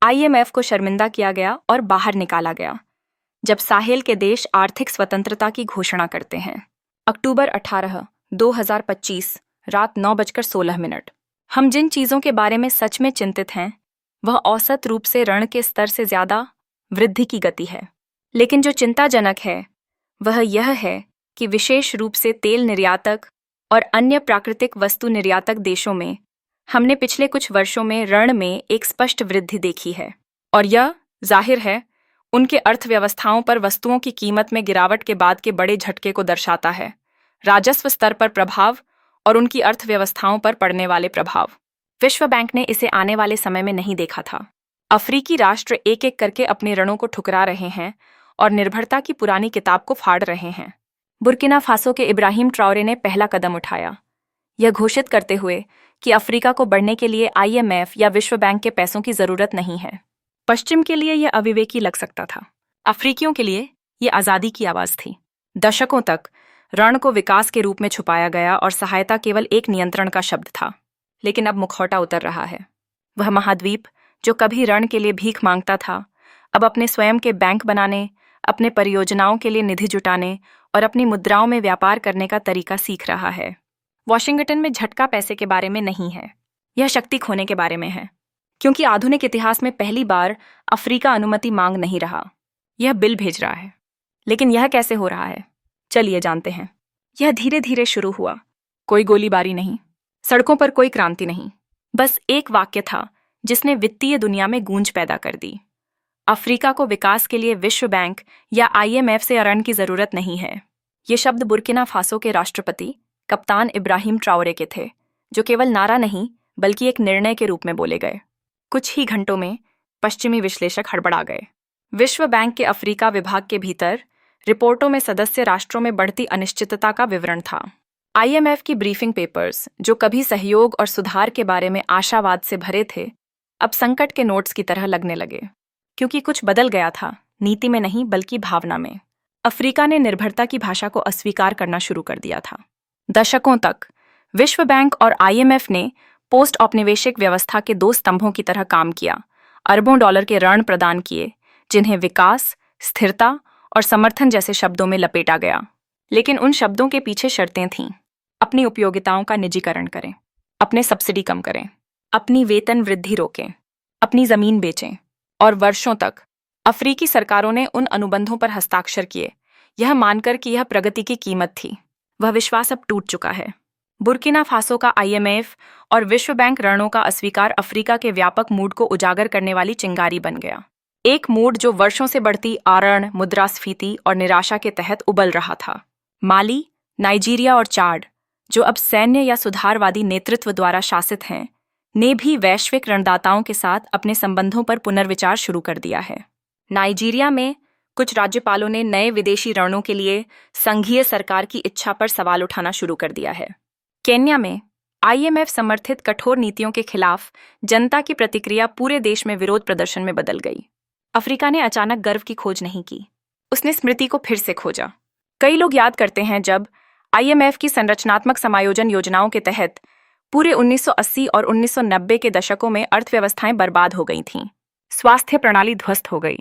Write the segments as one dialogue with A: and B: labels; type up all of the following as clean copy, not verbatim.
A: IMF को शर्मिंदा किया गया और बाहर निकाला गया जब साहेल के देश आर्थिक स्वतंत्रता की घोषणा करते हैं। अक्टूबर 18, 2025 रात 9:16। हम जिन चीजों के बारे में सच में चिंतित हैं वह औसत रूप से ऋण के स्तर से ज्यादा वृद्धि की गति है। लेकिन जो चिंताजनक है वह यह है कि विशेष रूप से तेल निर्यातक और अन्य प्राकृतिक वस्तु निर्यातक देशों में हमने पिछले कुछ वर्षों में ऋण में एक स्पष्ट वृद्धि देखी है, और यह जाहिर है उनके अर्थव्यवस्थाओं पर वस्तुओं की कीमत में गिरावट के बाद के बड़े झटके को दर्शाता है, राजस्व स्तर पर प्रभाव और उनकी अर्थव्यवस्थाओं पर पड़ने वाले प्रभाव। विश्व बैंक ने इसे आने वाले समय में नहीं देखा था। अफ्रीकी राष्ट्र एक एक करके अपने ऋणों को ठुकरा रहे हैं और निर्भरता की पुरानी किताब को फाड़ रहे हैं। बुर्किना फासो के इब्राहिम ट्राओरे ने पहला कदम उठाया, यह घोषित करते हुए कि अफ्रीका को बढ़ने के लिए IMF या विश्व बैंक के पैसों की जरूरत नहीं है। पश्चिम के लिए यह अविवेकी लग सकता था, अफ्रीकियों के लिए यह आजादी की आवाज थी। दशकों तक ऋण को विकास के रूप में छुपाया गया और सहायता केवल एक नियंत्रण का शब्द था। लेकिन अब मुखौटा उतर रहा है। वह महाद्वीप जो कभी ऋण के लिए भीख मांगता था, अब अपने स्वयं के बैंक बनाने, अपने परियोजनाओं के लिए निधि जुटाने और अपनी मुद्राओं में व्यापार करने का तरीका सीख रहा है। वॉशिंगटन में झटका पैसे के बारे में नहीं है, यह शक्ति खोने के बारे में है, क्योंकि आधुनिक इतिहास में पहली बार अफ्रीका अनुमति मांग नहीं रहा, यह बिल भेज रहा है। लेकिन यह कैसे हो रहा है, चलिए जानते हैं। यह धीरे धीरे शुरू हुआ, कोई गोलीबारी नहीं, सड़कों पर कोई क्रांति नहीं, बस एक वाक्य था जिसने वित्तीय दुनिया में गूंज पैदा कर दी। अफ्रीका को विकास के लिए विश्व बैंक या IMF से ऋण की जरूरत नहीं है। ये शब्द बुर्किना फासो के राष्ट्रपति कप्तान इब्राहिम ट्राओरे के थे, जो केवल नारा नहीं बल्कि एक निर्णय के रूप में बोले गए। कुछ ही घंटों में पश्चिमी विश्लेषक हड़बड़ा गए। विश्व बैंक के अफ्रीका विभाग के भीतर रिपोर्टों में सदस्य राष्ट्रों में बढ़ती अनिश्चितता का विवरण था। IMF की ब्रीफिंग पेपर्स, जो कभी सहयोग और सुधार के बारे में आशावाद से भरे थे, अब संकट के नोट्स की तरह लगने लगे, क्योंकि कुछ बदल गया था, नीति में नहीं बल्कि भावना में। अफ्रीका ने निर्भरता की भाषा को अस्वीकार करना शुरू कर दिया था। दशकों तक विश्व बैंक और IMF ने पोस्ट औपनिवेशिक व्यवस्था के दो स्तंभों की तरह काम किया, अरबों डॉलर के ऋण प्रदान किए, जिन्हें विकास, स्थिरता और समर्थन जैसे शब्दों में लपेटा गया। लेकिन उन शब्दों के पीछे शर्तें थीं। अपनी उपयोगिताओं का निजीकरण करें, अपने सब्सिडी कम करें, अपनी वेतन वृद्धि रोकें, अपनी जमीन बेचें। और वर्षों तक अफ्रीकी सरकारों ने उन अनुबंधों पर हस्ताक्षर किए, यह मानकर कि यह प्रगति की कीमत थी। वह विश्वास अब टूट चुका है। बुर्किना फासो का IMF और विश्व बैंक ऋणों का अस्वीकार अफ्रीका के व्यापक मूड को उजागर करने वाली चिंगारी बन गया। एक मूड जो वर्षों से बढ़ती आरण, मुद्रास्फीति और निराशा के तहत उबल रहा था। माली, नाइजीरिया और चाड, जो अब सैन्य या सुधारवादी नेतृत्व द्वारा शासित हैं, ने भी वैश्विक ऋणदाताओं के साथ अपने संबंधों पर पुनर्विचार शुरू कर दिया है। नाइजीरिया में कुछ राज्यपालों ने नए विदेशी ऋणों के लिए संघीय सरकार की इच्छा पर सवाल उठाना शुरू कर दिया है। केन्या में IMF समर्थित कठोर नीतियों के खिलाफ जनता की प्रतिक्रिया पूरे देश में विरोध प्रदर्शन में बदल गई। अफ्रीका ने अचानक गर्व की खोज नहीं की, उसने स्मृति को फिर से खोजा। कई लोग याद करते हैं जब IMF की संरचनात्मक समायोजन योजनाओं के तहत पूरे 1980 और 1990 के दशकों में अर्थव्यवस्थाएं बर्बाद हो गई थीं। स्वास्थ्य प्रणाली ध्वस्त हो गई,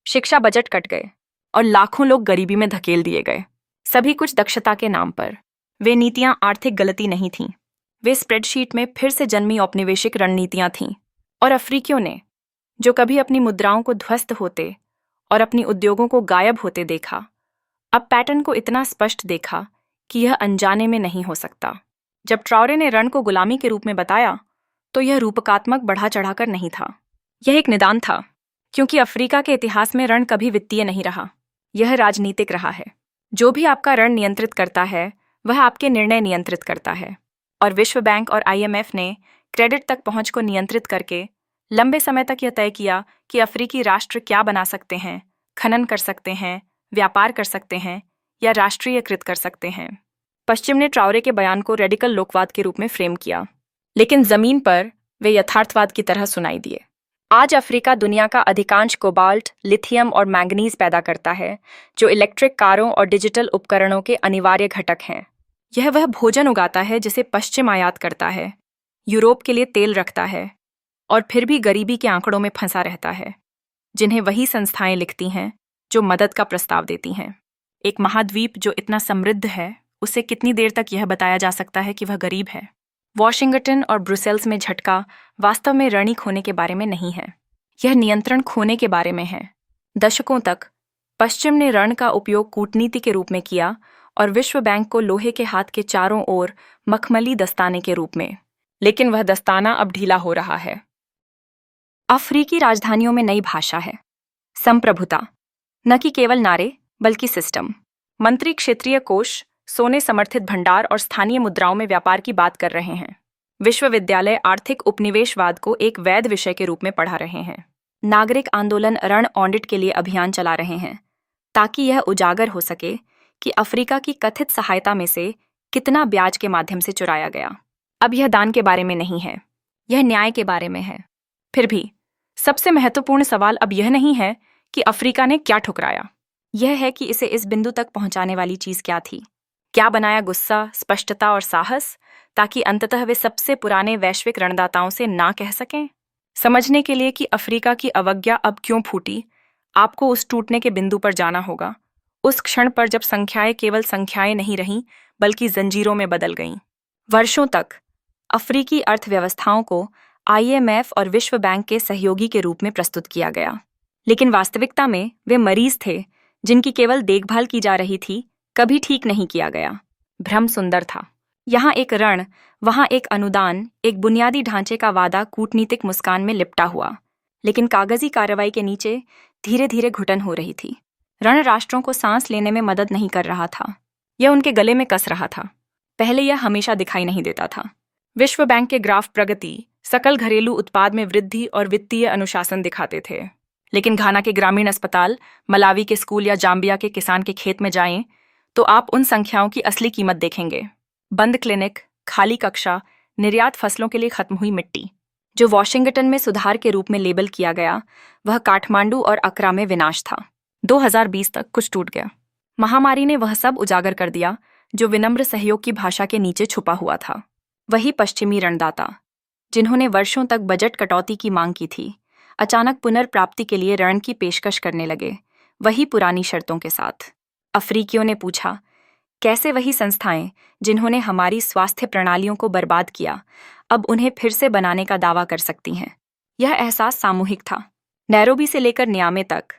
A: शिक्षा बजट कट गए और लाखों लोग गरीबी में धकेल दिए गए। सभी कुछ दक्षता के नाम पर। वे नीतियां आर्थिक गलती नहीं थीं, वे स्प्रेडशीट में फिर से जन्मी औपनिवेशिक रणनीतियां थीं। और अफ्रीकियों ने, जो कभी अपनी मुद्राओं को ध्वस्त होते और अपनी उद्योगों को गायब होते देखा, अब पैटर्न को इतना स्पष्ट देखा कि यह अनजाने में नहीं हो सकता। जब ट्राओरे ने ऋण को गुलामी के रूप में बताया, तो यह रूपकात्मक बढ़ा चढ़ाकर नहीं था, यह एक निदान था। क्योंकि अफ्रीका के इतिहास में ऋण कभी वित्तीय नहीं रहा, यह राजनीतिक रहा है। जो भी आपका ऋण नियंत्रित करता है वह आपके निर्णय नियंत्रित करता है। और विश्व बैंक और IMF ने क्रेडिट तक पहुंच को नियंत्रित करके लंबे समय तक यह तय किया कि अफ्रीकी राष्ट्र क्या बना सकते हैं, खनन कर सकते हैं, व्यापार कर सकते हैं या राष्ट्रीयकृत कर सकते हैं। पश्चिम ने ट्राओरे के बयान को रेडिकल लोकवाद के रूप में फ्रेम किया, लेकिन जमीन पर वे यथार्थवाद की तरह सुनाई दिए। आज अफ्रीका दुनिया का अधिकांश कोबाल्ट, लिथियम और मैंगनीज पैदा करता है, जो इलेक्ट्रिक कारों और डिजिटल उपकरणों के अनिवार्य घटक हैं। यह वह भोजन उगाता है जिसे पश्चिम आयात करता है, यूरोप के लिए तेल रखता है और फिर भी गरीबी के आंकड़ों में फंसा रहता है, जिन्हें वही संस्थाएं लिखती हैं जो मदद का प्रस्ताव देती हैं। एक महाद्वीप जो इतना समृद्ध है, उसे कितनी देर तक यह बताया जा सकता है कि वह गरीब है? वॉशिंगटन और ब्रुसेल्स में झटका वास्तव में ऋणी खोने के बारे में नहीं है, यह नियंत्रण खोने के बारे में है। दशकों तक पश्चिम ने ऋण का उपयोग कूटनीति के रूप में किया और विश्व बैंक को लोहे के हाथ के चारों ओर मखमली दस्ताने के रूप में, लेकिन वह दस्ताना अब ढीला हो रहा है। अफ्रीकी राजधानियों में नई भाषा है, संप्रभुता, न कि केवल नारे बल्कि सिस्टम। मंत्री क्षेत्रीय कोष, सोने समर्थित भंडार और स्थानीय मुद्राओं में व्यापार की बात कर रहे हैं। विश्वविद्यालय आर्थिक उपनिवेशवाद को एक वैध विषय के रूप में पढ़ा रहे हैं। नागरिक आंदोलन ऋण ऑडिट के लिए अभियान चला रहे हैं, ताकि यह उजागर हो सके कि अफ्रीका की कथित सहायता में से कितना ब्याज के माध्यम से चुराया गया। अब यह दान के बारे में नहीं है, यह न्याय के बारे में है। फिर भी सबसे महत्वपूर्ण सवाल अब यह नहीं है कि अफ्रीका ने क्या ठुकराया, यह है कि इसे इस बिंदु तक पहुंचाने वाली चीज क्या थी। क्या बनाया गुस्सा, स्पष्टता और साहस, ताकि अंततः वे सबसे पुराने वैश्विक ऋणदाताओं से ना कह सकें? समझने के लिए कि अफ्रीका की अवज्ञा अब क्यों फूटी, आपको उस टूटने के बिंदु पर जाना होगा, उस क्षण पर जब संख्याएं केवल संख्याएं नहीं रहीं बल्कि जंजीरों में बदल गईं। वर्षों तक अफ्रीकी अर्थव्यवस्थाओं को IMF और विश्व बैंक के सहयोगी के रूप में प्रस्तुत किया गया, लेकिन वास्तविकता में वे मरीज थे जिनकी केवल देखभाल की जा रही थी, कभी ठीक नहीं किया गया। भ्रम सुंदर था। यहाँ एक ऋण, वहाँ एक अनुदान, एक बुनियादी ढांचे का वादा कूटनीतिक मुस्कान में लिपटा हुआ, लेकिन कागजी कार्रवाई के नीचे धीरे धीरे घुटन हो रही थी। ऋण राष्ट्रों को सांस लेने में मदद नहीं कर रहा था, यह उनके गले में कस रहा था। पहले यह हमेशा दिखाई नहीं देता था। विश्व बैंक के ग्राफ प्रगति, सकल घरेलू उत्पाद में वृद्धि और वित्तीय अनुशासन दिखाते थे, लेकिन घाना के ग्रामीण अस्पताल, मलावी के स्कूल या जाम्बिया के किसान के खेत में जाएं तो आप उन संख्याओं की असली कीमत देखेंगे। बंद क्लिनिक, खाली कक्षा, निर्यात फसलों के लिए खत्म हुई मिट्टी। जो वॉशिंगटन में सुधार के रूप में लेबल किया गया, वह काठमांडू और अक्रा में विनाश था। 2020 तक कुछ टूट गया। महामारी ने वह सब उजागर कर दिया जो विनम्र सहयोग की भाषा के नीचे छुपा हुआ था। वही पश्चिमी ऋणदाता, जिन्होंने वर्षों तक बजट कटौती की मांग की थी, अचानक पुनर्प्राप्ति के लिए ऋण की पेशकश करने लगे, वही पुरानी शर्तों के साथ। अफ्रीकियों ने पूछा, कैसे वही संस्थाएं जिन्होंने हमारी स्वास्थ्य प्रणालियों को बर्बाद किया, अब उन्हें फिर से बनाने का दावा कर सकती हैं? यह एहसास सामूहिक था। नैरोबी से लेकर नियामे तक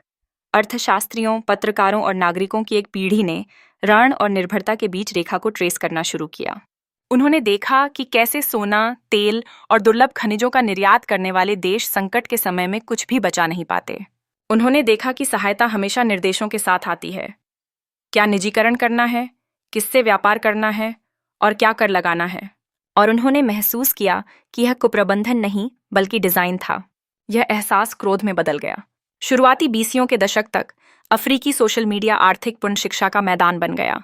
A: अर्थशास्त्रियों, पत्रकारों और नागरिकों की एक पीढ़ी ने ऋण और निर्भरता के बीच रेखा को ट्रेस करना शुरू किया। उन्होंने देखा कि कैसे सोना, तेल और दुर्लभ खनिजों का निर्यात करने वाले देश संकट के समय में कुछ भी बचा नहीं पाते। उन्होंने देखा कि सहायता हमेशा निर्देशों के साथ आती है। क्या निजीकरण करना है, किससे व्यापार करना है और क्या कर लगाना है। और उन्होंने महसूस किया कि यह कुप्रबंधन नहीं बल्कि डिजाइन था। यह एहसास क्रोध में बदल गया। शुरुआती 20 के दशक तक अफ्रीकी सोशल मीडिया आर्थिक पुनः शिक्षा का मैदान बन गया।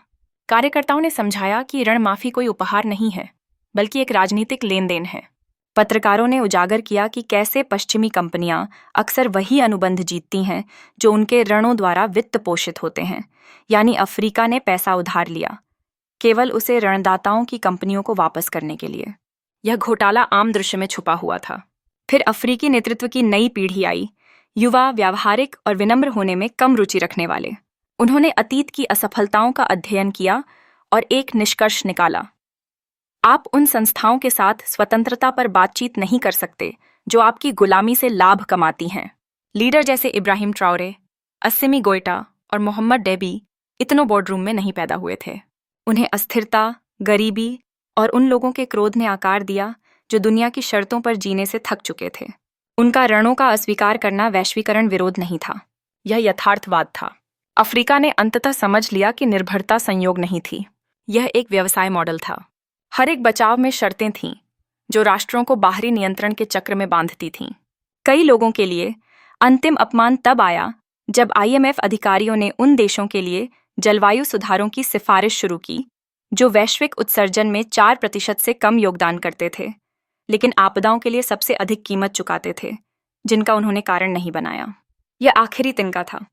A: कार्यकर्ताओं ने समझाया कि ऋण माफी कोई उपहार नहीं है बल्कि एक राजनीतिक लेन देन है। पत्रकारों ने उजागर किया कि कैसे पश्चिमी कंपनियां अक्सर वही अनुबंध जीतती हैं जो उनके ऋणों द्वारा वित्त पोषित होते हैं, यानी अफ्रीका ने पैसा उधार लिया केवल उसे ऋणदाताओं की कंपनियों को वापस करने के लिए। यह घोटाला आम दृश्य में छुपा हुआ था। फिर अफ्रीकी नेतृत्व की नई पीढ़ी आई, युवा, व्यावहारिक और विनम्र होने में कम रुचि रखने वाले। उन्होंने अतीत की असफलताओं का अध्ययन किया और एक निष्कर्ष निकाला, आप उन संस्थाओं के साथ स्वतंत्रता पर बातचीत नहीं कर सकते जो आपकी गुलामी से लाभ कमाती हैं। लीडर जैसे इब्राहिम ट्राओरे, अस्सिमी गोइटा और मोहम्मद डेबी इतनों बोर्डरूम में नहीं पैदा हुए थे। उन्हें अस्थिरता, गरीबी और उन लोगों के क्रोध ने आकार दिया जो दुनिया की शर्तों पर जीने से थक चुके थे। उनका ऋणों का अस्वीकार करना वैश्वीकरण विरोध नहीं था, यह यथार्थवाद था। अफ्रीका ने अंततः समझ लिया कि निर्भरता संयोग नहीं थी, यह एक व्यवसाय मॉडल था। हर एक बचाव में शर्तें थीं जो राष्ट्रों को बाहरी नियंत्रण के चक्र में बांधती थीं। कई लोगों के लिए अंतिम अपमान तब आया जब IMF अधिकारियों ने उन देशों के लिए जलवायु सुधारों की सिफारिश शुरू की जो वैश्विक उत्सर्जन में 4% से कम योगदान करते थे, लेकिन आपदाओं के लिए सबसे अधिक कीमत चुकाते थे, जिनका उन्होंने कारण नहीं बनाया। यह आखिरी तिनका था।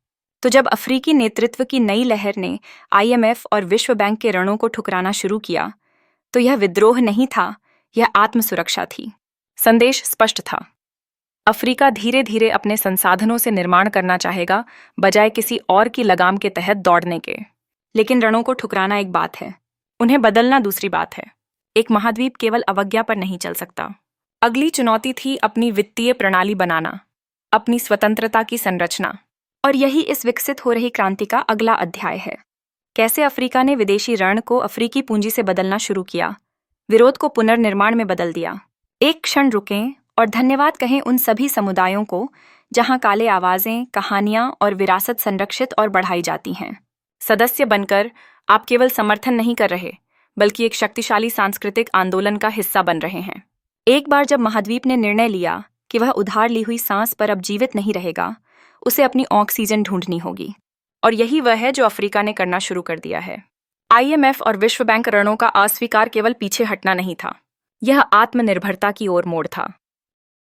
A: तो जब अफ्रीकी नेतृत्व की नई लहर ने IMF और विश्व बैंक के ऋणों को ठुकराना शुरू किया, तो यह विद्रोह नहीं था, यह आत्मसुरक्षा थी। संदेश स्पष्ट था, अफ्रीका धीरे धीरे अपने संसाधनों से निर्माण करना चाहेगा, बजाय किसी और की लगाम के तहत दौड़ने के। लेकिन रणों को ठुकराना एक बात है, उन्हें बदलना दूसरी बात है। एक महाद्वीप केवल अवज्ञा पर नहीं चल सकता। अगली चुनौती थी अपनी वित्तीय प्रणाली बनाना, अपनी स्वतंत्रता की संरचना। और यही इस विकसित हो रही क्रांति का अगला अध्याय है। कैसे अफ्रीका ने विदेशी ऋण को अफ्रीकी पूंजी से बदलना शुरू किया, विरोध को पुनर्निर्माण में बदल दिया। एक क्षण रुकें और धन्यवाद कहें उन सभी समुदायों को जहां काले आवाजें, कहानियां और विरासत संरक्षित और बढ़ाई जाती हैं। सदस्य बनकर आप केवल समर्थन नहीं कर रहे, बल्कि एक शक्तिशाली सांस्कृतिक आंदोलन का हिस्सा बन रहे हैं। एक बार जब महाद्वीप ने निर्णय लिया कि वह उधार ली हुई सांस पर अब जीवित नहीं रहेगा, उसे अपनी ऑक्सीजन ढूंढनी होगी। और यही वह है जो अफ्रीका ने करना शुरू कर दिया है। IMF और विश्व बैंक ऋणों का अस्वीकार केवल पीछे हटना नहीं था, यह आत्मनिर्भरता की ओर मोड़ था।